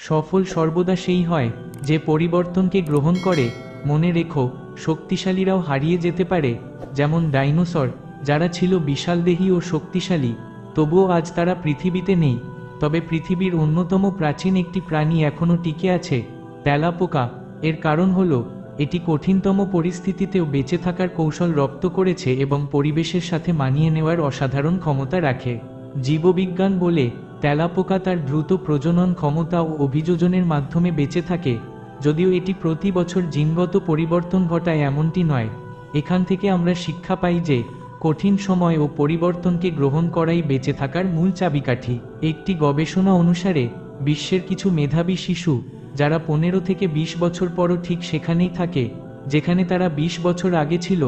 সফল সর্বদা সেই হয় যে পরিবর্তনকে গ্রহণ করে। মনে রেখো, শক্তিশালীরাও হারিয়ে যেতে পারে, যেমন ডাইনোসর, যারা ছিল বিশালদেহী ও শক্তিশালী, তবুও আজ তারা পৃথিবীতে নেই। তবে পৃথিবীর অন্যতম প্রাচীন একটি প্রাণী এখনও টিকে আছে, তেলাপোকা। এর কারণ হলো, এটি কঠিনতম পরিস্থিতিতেও বেঁচে থাকার কৌশল রপ্ত করেছে এবং পরিবেশের সাথে মানিয়ে নেওয়ার অসাধারণ ক্ষমতা রাখে। জীববিজ্ঞান বলে, তেলাপোকা তার দ্রুত প্রজনন ক্ষমতা ও অভিযোজনের মাধ্যমে বেঁচে থাকে। যদিও এটি প্রতি বছর জিনগত পরিবর্তন ঘটায় এমনটি নয়। এখান থেকে আমরা শিক্ষা পাই যে কঠিন সময় ও পরিবর্তনকে গ্রহণ করাই বেঁচে থাকার মূল চাবিকাঠি। একটি গবেষণা অনুসারে বিশ্বের কিছু মেধাবী শিশু, যারা 15 থেকে 20 বছর পরও ঠিক সেখানেই থাকে যেখানে তারা 20 বছর আগে ছিল,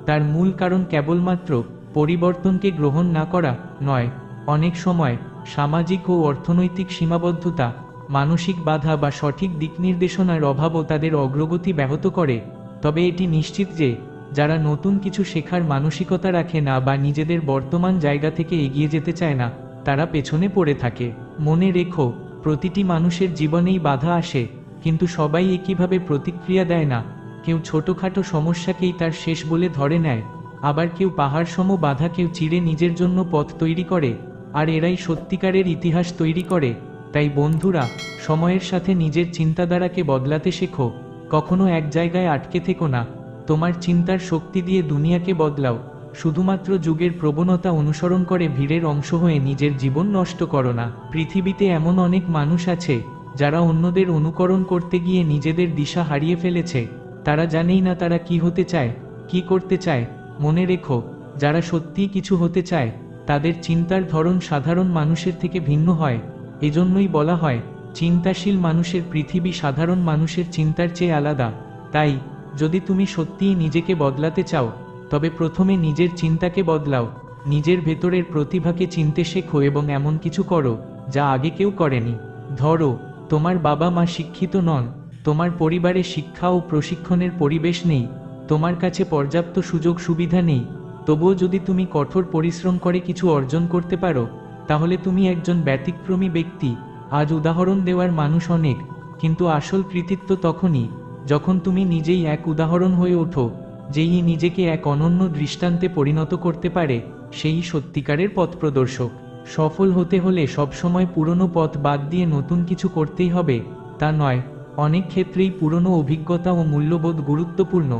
তার মূল কারণ কেবলমাত্র পরিবর্তনকে গ্রহণ না করা নয়। অনেক সময় সামাজিক ও অর্থনৈতিক সীমাবদ্ধতা, মানসিক বাধা বা সঠিক দিকনির্দেশনার অভাবও তাদের অগ্রগতি ব্যাহত করে। তবে এটি নিশ্চিত যে যারা নতুন কিছু শেখার মানসিকতা রাখে না বা নিজেদের বর্তমান জায়গা থেকে এগিয়ে যেতে চায় না, তারা পেছনে পড়ে থাকে। মনে রেখো, প্রতিটি মানুষের জীবনেই বাধা আসে, কিন্তু সবাই একইভাবে প্রতিক্রিয়া দেয় না। কেউ ছোটখাটো সমস্যাকেই তার শেষ বলে ধরে নেয়, আবার কেউ পাহাড়সম বাধাকেও চিরে নিজের জন্য পথ তৈরি করে। আর এরাই সত্যিকারের ইতিহাস তৈরি করে। তাই বন্ধুরা, সময়ের সাথে নিজের চিন্তাধারাকে বদলাতে শেখো। কখনো এক জায়গায় আটকে থেকো না। তোমার চিন্তার শক্তি দিয়ে দুনিয়াকে বদলাও। শুধুমাত্র যুগের প্রবণতা অনুসরণ করে ভিড়ের অংশ হয়ে নিজের জীবন নষ্ট করো না। পৃথিবীতে এমন অনেক মানুষ আছে যারা অন্যদের অনুকরণ করতে গিয়ে নিজেদের দিশা হারিয়ে ফেলেছে। তারা জানেই না তারা কি হতে চায়, কি করতে চায়। মনে রেখো, যারা সত্যিই কিছু হতে চায়, তাদের চিন্তার ধরন সাধারণ মানুষের থেকে ভিন্ন হয়। এজন্যই বলা হয়, চিন্তাশীল মানুষের পৃথিবী সাধারণ মানুষের চিন্তার চেয়ে আলাদা। তাই যদি তুমি সত্যিই নিজেকে বদলাতে চাও, তবে প্রথমে নিজের চিন্তাকে বদলাও। নিজের ভেতরের প্রতিভাকে চিনতে শেখো এবং এমন কিছু করো যা আগে কেউ করেনি। ধরো, তোমার বাবা মা শিক্ষিত নন, তোমার পরিবারে শিক্ষা ও প্রশিক্ষণের পরিবেশ নেই, তোমার কাছে পর্যাপ্ত সুযোগ সুবিধা নেই। তবুও যদি তুমি কঠোর পরিশ্রম করে কিছু অর্জন করতে পারো, তাহলে তুমি একজন ব্যতিক্রমী ব্যক্তি। আজ উদাহরণ দেওয়ার মানুষ অনেক, কিন্তু আসল কৃতিত্ব তখনই যখন তুমি নিজেই এক উদাহরণ হয়ে ওঠো। যেই নিজেকে এক অনন্য দৃষ্টান্তে পরিণত করতে পারে, সেই সত্যিকারের পথপ্রদর্শক। সফল হতে হলে সবসময় পুরনো পথ বাদ দিয়ে নতুন কিছু করতেই হবে তা নয়। অনেক ক্ষেত্রেই পুরনো অভিজ্ঞতা ও মূল্যবোধ গুরুত্বপূর্ণ,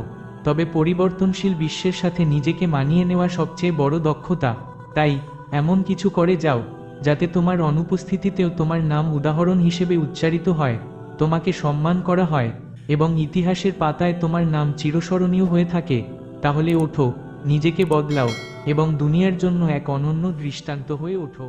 তবে পরিবর্তনশীল বিশ্বের সাথে নিজেকে মানিয়ে নেওয়া সবচেয়ে বড় দক্ষতা। তাই এমন কিছু করে যাও যাতে তোমার অনুপস্থিতিতেও তোমার নাম উদাহরণ হিসেবে উচ্চারিত হয়, তোমাকে সম্মান করা হয় এবং ইতিহাসের পাতায় তোমার নাম চিরস্মরণীয় হয়ে থাকে। তাহলে ওঠো, নিজেকে বদলাও এবং দুনিয়ার জন্য এক অনন্য দৃষ্টান্ত হয়ে ওঠো।